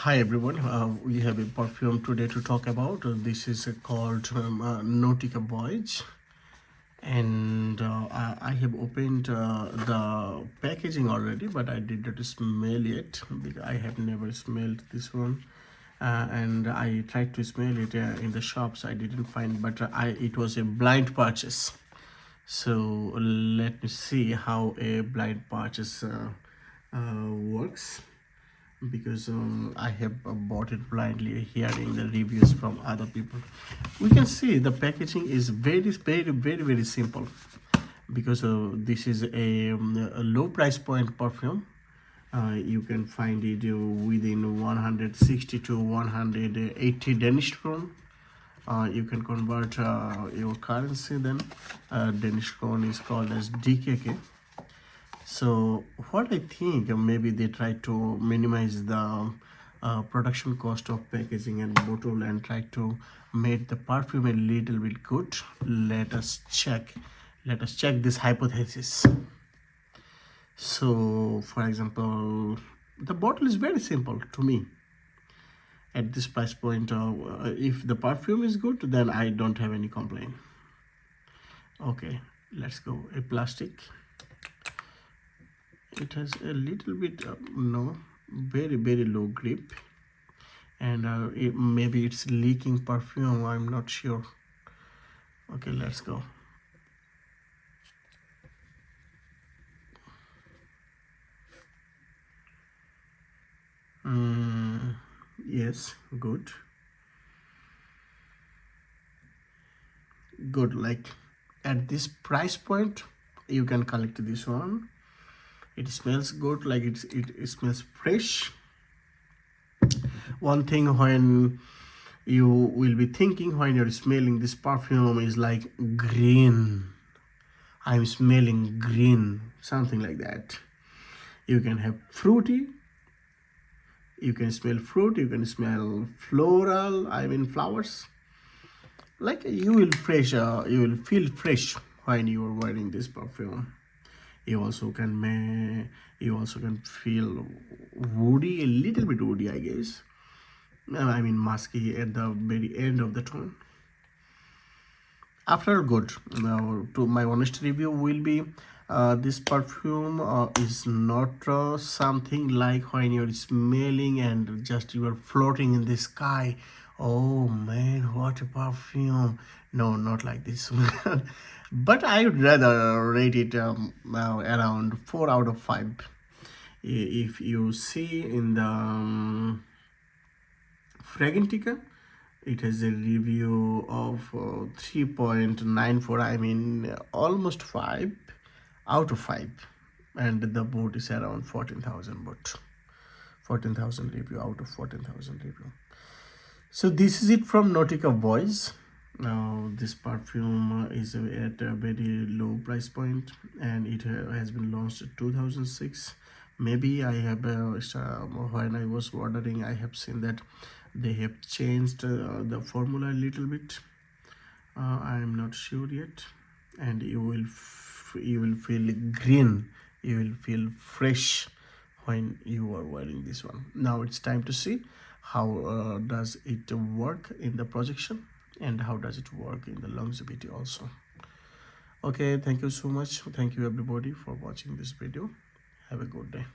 Hi everyone, we have a perfume today to talk about. This is called Nautica Voyage, and I have opened the packaging already, but I did not smell it because I have never smelled this one. And I tried to smell it in the shops. I didn't find, but it was a blind purchase. So let me see how a blind purchase works, because I have bought it blindly, hearing the reviews from other people. We can see the packaging is very simple, because this is a low price point perfume. You can find it within 160 to 180 Danish krone. You can convert your currency then. Danish krone is called as DKK. So what I think, maybe they try to minimize the production cost of packaging and bottle and try to make the perfume a little bit good. Let us check this hypothesis. So for example, the bottle is very simple to me. At this price point, if the perfume is good, then I don't have any complaint. Okay, let's go. A plastic. It has a little bit very low grip, and maybe it's leaking perfume, I'm not sure. Okay, let's go. Yes, good, like at this price point you can collect this one. It smells good, like it smells fresh. One thing when you will be thinking when you're smelling this perfume is like green. I'm smelling green, something like that. You can have fruity, you can smell fruit, you can smell floral, I mean flowers. Like you will feel fresh when you are wearing this perfume. You also can feel woody, a little bit woody, I guess. I mean musky at the very end of the tone. After all, good. Now, to my honest review will be, this perfume is not something like when you're smelling and just you are floating in the sky. Oh man, what a perfume. No, not like this. But I would rather rate it around 4 out of 5. If you see in the Fragrantica, it has a review of 3.94. I mean almost 5 out of 5, and the vote is around 14,000 vote. 14,000 review out of 14,000 review. So this is it from Nautica Voyage. Now this perfume is at a very low price point, and it has been launched in 2006. Maybe I have when I was ordering, I have seen that they have changed the formula a little bit. I am not sure yet, and you will feel green, you will feel fresh when you are wearing this one. Now it's time to see how does it work in the projection, and how does it work in the longevity also. Okay, thank you so much. Thank you everybody for watching this video. Have a good day.